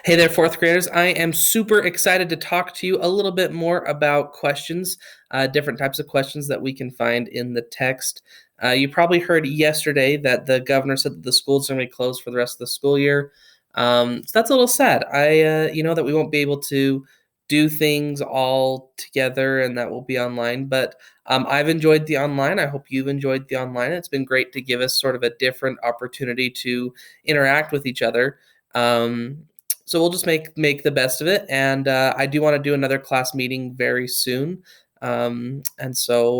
Hey there, fourth graders. I am super excited to talk to you a little bit more about questions, different types of questions that we can find in the text. You probably heard yesterday that the governor said that the schools are going to be closed for the rest of the school year. So that's a little sad. That we won't be able to do things all together and that will be online. But I've enjoyed the online. I hope you've enjoyed the online. It's been great to give us sort of a different opportunity to interact with each other. Um, so we'll just make the best of it. And I do want to do another class meeting very soon. And so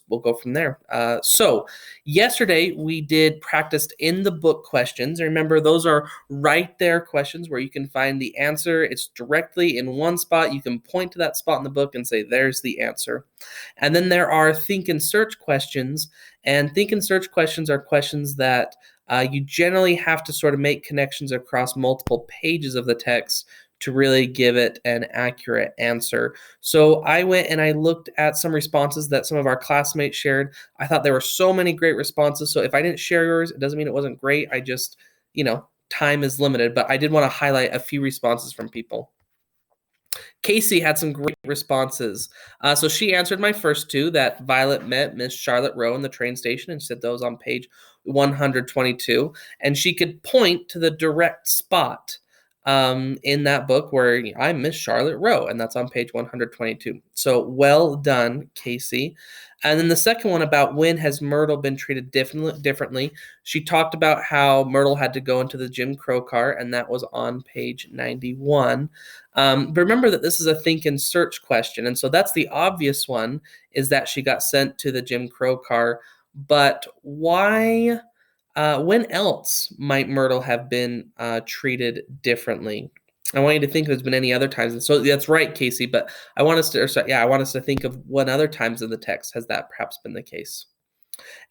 we'll go from there. So yesterday we did practiced in the book questions. Remember, those are right there questions where you can find the answer. It's directly in one spot. You can point to that spot in the book and say, there's the answer. And then there are think and search questions. And think and search questions are questions that you generally have to sort of make connections across multiple pages of the text to really give it an accurate answer. So I went and I looked at some responses that some of our classmates shared. I thought there were so many great responses. So if I didn't share yours, it doesn't mean it wasn't great. I just, time is limited, but I did want to highlight a few responses from people. Casey had some great responses. So she answered my first two, that Violet met Miss Charlotte Rowe in the train station, and said those on page 122. And she could point to the direct spot in that book where I Miss Charlotte Rowe, and that's on page 122. So well done, Casey. And then the second one about when has Myrtle been treated differently. She talked about how Myrtle had to go into the Jim Crow car, and that was on page 91. But remember that this is a think and search question. And so that's the obvious one, is that she got sent to the Jim Crow car. But why, when else might Myrtle have been treated differently? I want you to think if there's been any other times. And so that's right, Casey, but I want us to think of what other times in the text has that perhaps been the case.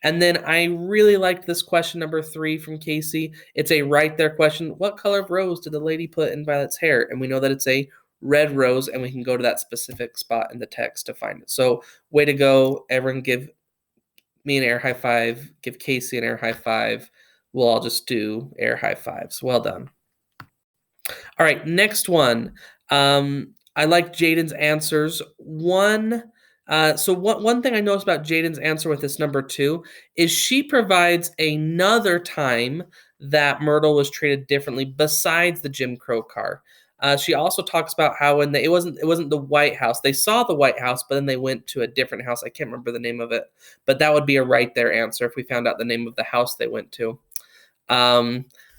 And then I really liked this question number 3 from Casey. It's a right there question. What color of rose did the lady put in Violet's hair? And we know that it's a red rose, and we can go to that specific spot in the text to find it. So way to go. Everyone give me an air high five. Give Casey an air high five. We'll all just do air high fives. Well done. All right, next one. I like Jaden's answers. One thing I noticed about Jaden's answer with this number 2 is she provides another time that Myrtle was treated differently besides the Jim Crow car. She also talks about how when it wasn't the White House. They saw the White House, but then they went to a different house. I can't remember the name of it, but that would be a right there answer if we found out the name of the house they went to.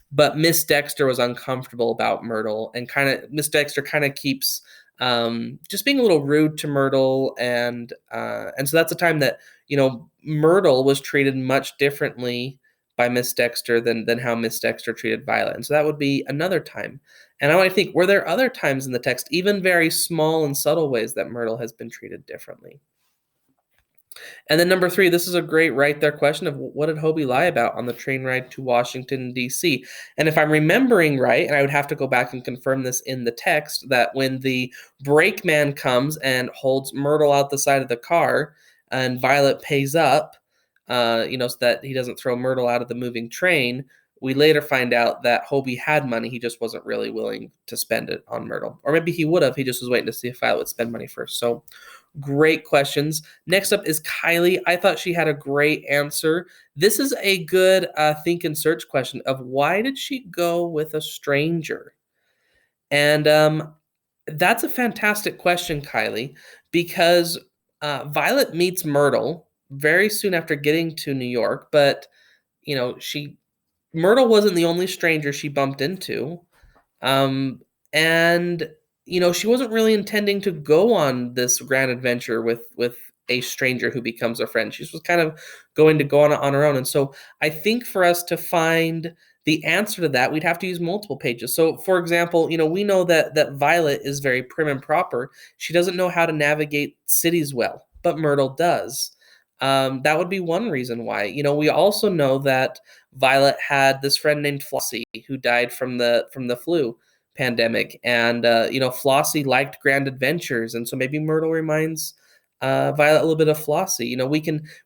But Miss Dexter was uncomfortable about Myrtle, and Miss Dexter kind of keeps just being a little rude to Myrtle, and so that's a time that Myrtle was treated much differently by Miss Dexter than how Miss Dexter treated Violet, and so that would be another time. And I want to think, were there other times in the text, even very small and subtle ways, that Myrtle has been treated differently? And then number 3, this is a great right there question of what did Hobie lie about on the train ride to Washington, D.C.? And if I'm remembering right, and I would have to go back and confirm this in the text, that when the brakeman comes and holds Myrtle out the side of the car and Violet pays up, so that he doesn't throw Myrtle out of the moving train, we later find out that Hobie had money. He just wasn't really willing to spend it on Myrtle. Or maybe he would have. He just was waiting to see if Violet would spend money first. So great questions. Next up is Kylie. I thought she had a great answer. This is a good think and search question of why did she go with a stranger? And that's a fantastic question, Kylie, because Violet meets Myrtle very soon after getting to New York, but Myrtle wasn't the only stranger she bumped into. And she wasn't really intending to go on this grand adventure with a stranger who becomes a friend. She was kind of going to go on her own. And so I think for us to find the answer to that, we'd have to use multiple pages. So for example, we know that Violet is very prim and proper. She doesn't know how to navigate cities well, but Myrtle does. That would be one reason why. We also know that Violet had this friend named Flossie who died from the flu pandemic, and Flossie liked grand adventures, and so maybe Myrtle reminds Violet a little bit of Flossie.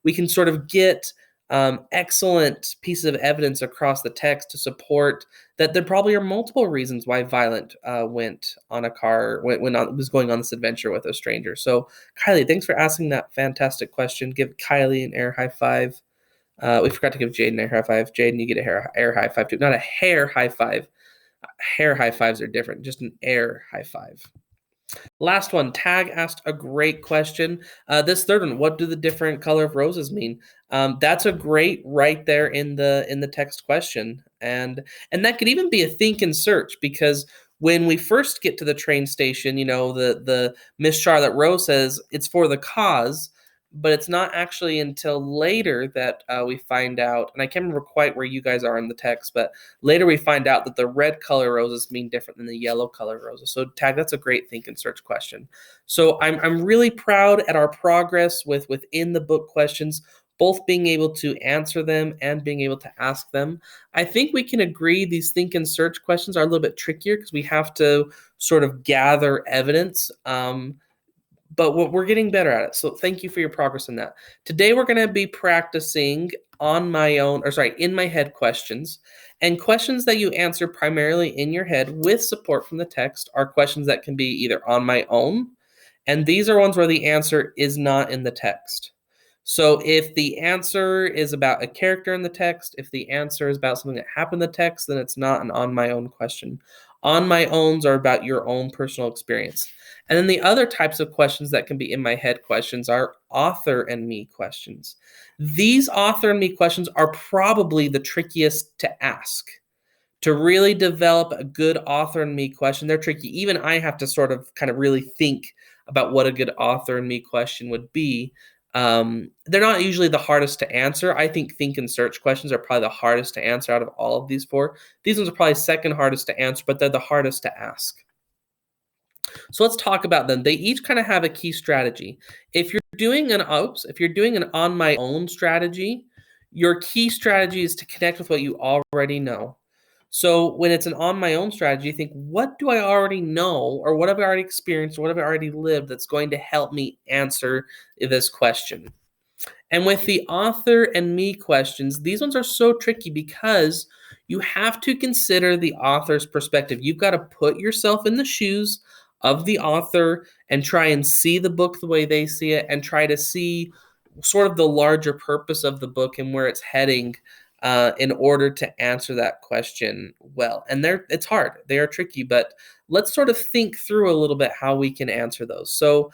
We can sort of get excellent pieces of evidence across the text to support that there probably are multiple reasons why Violet went on a car was going on this adventure with a stranger. So Kylie, thanks for asking that fantastic question. Give Kylie an air high five. We forgot to give Jaden an air high five. Jaden, you get a air high five too. Not a hair high five. Hair high fives are different. Just an air high five. Last one, Tag asked a great question. This third one, what do the different color of roses mean? That's a great right there in the text question, and that could even be a think and search, because when we first get to the train station, the Miss Charlotte Rose says it's for the cause, but it's not actually until later that we find out, and I can't remember quite where you guys are in the text, but later we find out that the red color roses mean different than the yellow color roses. So Tag, that's a great think and search question. So I'm really proud at our progress within the book questions, both being able to answer them and being able to ask them. I think we can agree these think and search questions are a little bit trickier because we have to sort of gather evidence. But we're getting better at it. So thank you for your progress in that. Today we're going to be practicing in my head questions. And questions that you answer primarily in your head with support from the text are questions that can be either on my own, and these are ones where the answer is not in the text. So if the answer is about a character in the text, if the answer is about something that happened in the text, then it's not an on my own question. On my owns are about your own personal experience. And then the other types of questions that can be in my head questions are author and me questions. These author and me questions are probably the trickiest to ask. To really develop a good author and me question, they're tricky. Even I have to sort of kind of really think about what a good author and me question would be. They're not usually the hardest to answer. I think and search questions are probably the hardest to answer out of all of these four. These ones are probably second hardest to answer, but they're the hardest to ask. So let's talk about them. They each kind of have a key strategy. If you're doing an on my own strategy, your key strategy is to connect with what you already know. So when it's an on my own strategy, think, what do I already know, or what have I already experienced, or what have I already lived that's going to help me answer this question? And with the author and me questions, these ones are so tricky because you have to consider the author's perspective. You've got to put yourself in the shoes of the author and try and see the book the way they see it, and try to see sort of the larger purpose of the book and where it's heading in order to answer that question well. And it's hard. They are tricky, but let's sort of think through a little bit how we can answer those. So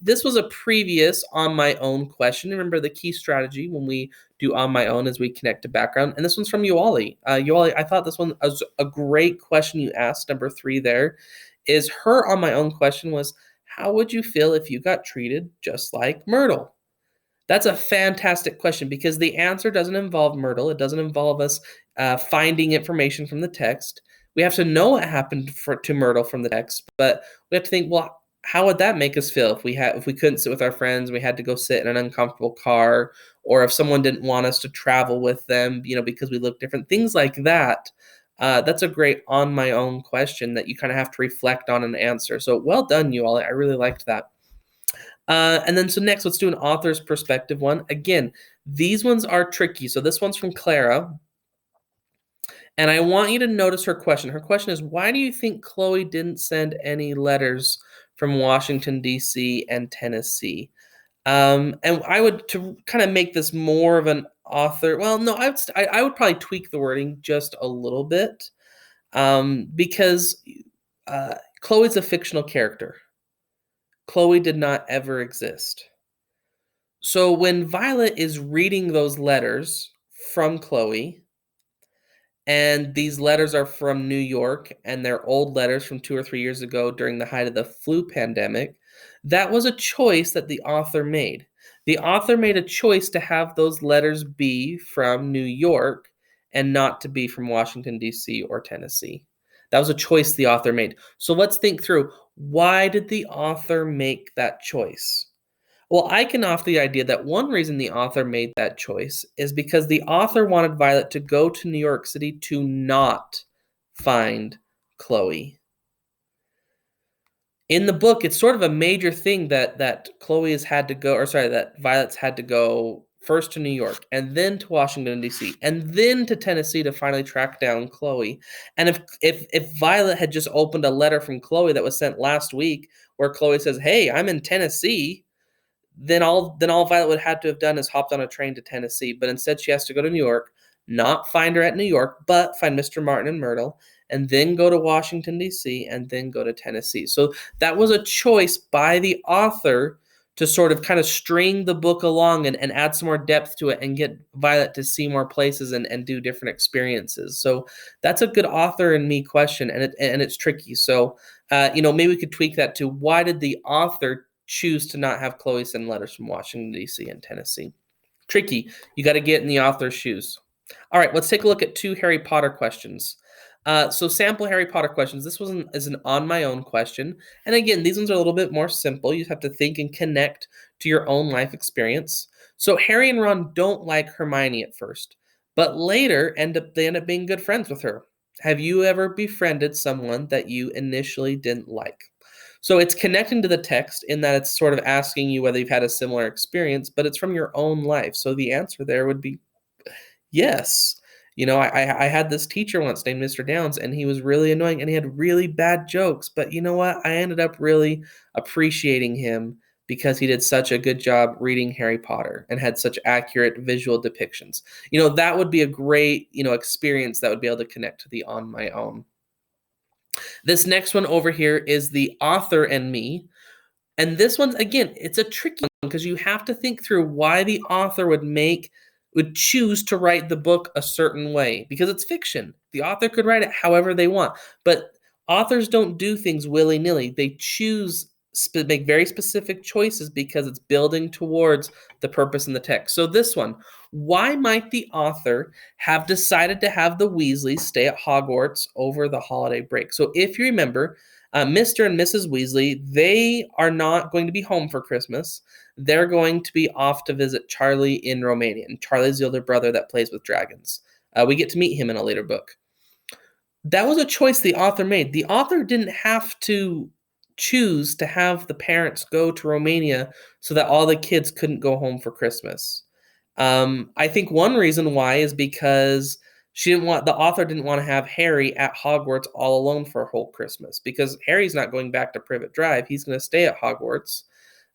this was a previous on my own question. Remember, the key strategy when we do on my own is we connect to background. And this one's from Yuali. Yuali, I thought this one was a great question you asked. Number 3 there is her on my own question was, how would you feel if you got treated just like Myrtle? That's a fantastic question because the answer doesn't involve Myrtle. It doesn't involve us finding information from the text. We have to know what happened to Myrtle from the text, but we have to think, well, how would that make us feel if we couldn't sit with our friends, we had to go sit in an uncomfortable car, or if someone didn't want us to travel with them, because we look different, things like that. That's a great on my own question that you kind of have to reflect on and answer. So well done, you all. I really liked that. And then so next, let's do an author's perspective one. Again, these ones are tricky. So this one's from Clara. And I want you to notice her question. Her question is, why do you think Chloe didn't send any letters from Washington, D.C. and Tennessee? And I would, to kind of make this more of an author, well, no, I would probably tweak the wording just a little bit because Chloe's a fictional character. Chloe did not ever exist. So when Violet is reading those letters from Chloe, and these letters are from New York, and they're old letters from 2 or 3 years ago during the height of the flu pandemic, that was a choice that the author made. The author made a choice to have those letters be from New York and not to be from Washington, D.C. or Tennessee. That was a choice the author made. So let's think through, why did the author make that choice? Well, I can offer the idea that one reason the author made that choice is because the author wanted Violet to go to New York City to not find Chloe. In the book, it's sort of a major thing that Chloe has had to go, or sorry, that Violet's had to go first to New York, and then to Washington, D.C., and then to Tennessee to finally track down Chloe. And if Violet had just opened a letter from Chloe that was sent last week where Chloe says, "Hey, I'm in Tennessee," then all Violet would have to have done is hopped on a train to Tennessee. But instead, she has to go to New York, not find her at New York, but find Mr. Martin and Myrtle, and then go to Washington, D.C., and then go to Tennessee. So that was a choice by the author to sort of kind of string the book along and add some more depth to it and get Violet to see more places and do different experiences. So that's a good author and me question, and it's tricky. So maybe we could tweak that to why did the author choose to not have Chloe send letters from Washington, D.C. and Tennessee? Tricky. You got to get in the author's shoes. All right, let's take a look at 2 Harry Potter questions. So sample Harry Potter questions. This one is an on my own question. And again, these ones are a little bit more simple. You have to think and connect to your own life experience. So Harry and Ron don't like Hermione at first, but later they end up being good friends with her. Have you ever befriended someone that you initially didn't like? So it's connecting to the text in that it's sort of asking you whether you've had a similar experience, but it's from your own life. So the answer there would be yes. I had this teacher once named Mr. Downs, and he was really annoying, and he had really bad jokes. But you know what? I ended up really appreciating him because he did such a good job reading Harry Potter and had such accurate visual depictions. That would be a great, experience that would be able to connect to the on my own. This next one over here is the author and me. And this one, again, it's a tricky one because you have to think through why the author would choose to write the book a certain way because it's fiction. The author could write it however they want, but authors don't do things willy-nilly. They make very specific choices because it's building towards the purpose in the text. So this one, why might the author have decided to have the Weasleys stay at Hogwarts over the holiday break? So if you remember, Mr. and Mrs. Weasley, they are not going to be home for Christmas. They're going to be off to visit Charlie in Romania. And Charlie's the older brother that plays with dragons. We get to meet him in a later book. That was a choice the author made. The author didn't have to choose to have the parents go to Romania so that all the kids couldn't go home for Christmas. I think one reason why is because the author didn't want to have Harry at Hogwarts all alone for a whole Christmas because Harry's not going back to Privet Drive. He's going to stay at Hogwarts.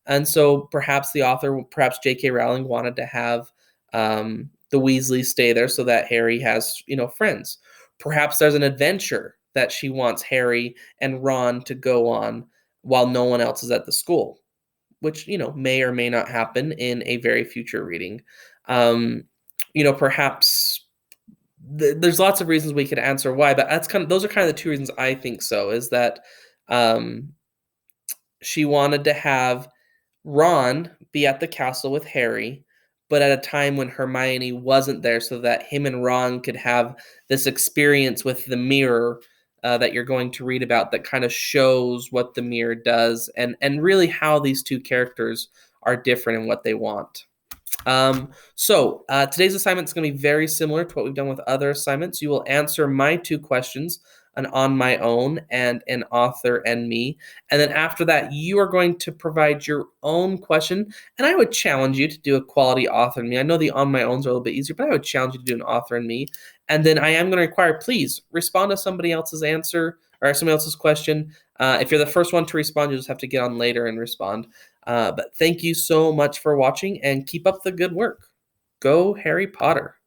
And so perhaps J.K. Rowling wanted to have the Weasleys stay there so that Harry has, friends. Perhaps there's an adventure that she wants Harry and Ron to go on while no one else is at the school, which, may or may not happen in a very future reading. Perhaps there's lots of reasons we could answer why, but those are kind of the 2 reasons I think so, is that she wanted to have Ron be at the castle with Harry, but at a time when Hermione wasn't there so that him and Ron could have this experience with the mirror that you're going to read about that kind of shows what the mirror does and really how these 2 characters are different in what they want. So today's assignment is going to be very similar to what we've done with other assignments. You will answer my 2 questions, an on my own and an author and me. And then after that, you are going to provide your own question. And I would challenge you to do a quality author and me. I know the on my owns are a little bit easier, but I would challenge you to do an author and me. And then I am going to require, please respond to somebody else's answer or somebody else's question. If you're the first one to respond, you'll just have to get on later and respond. But thank you so much for watching and keep up the good work. Go Harry Potter.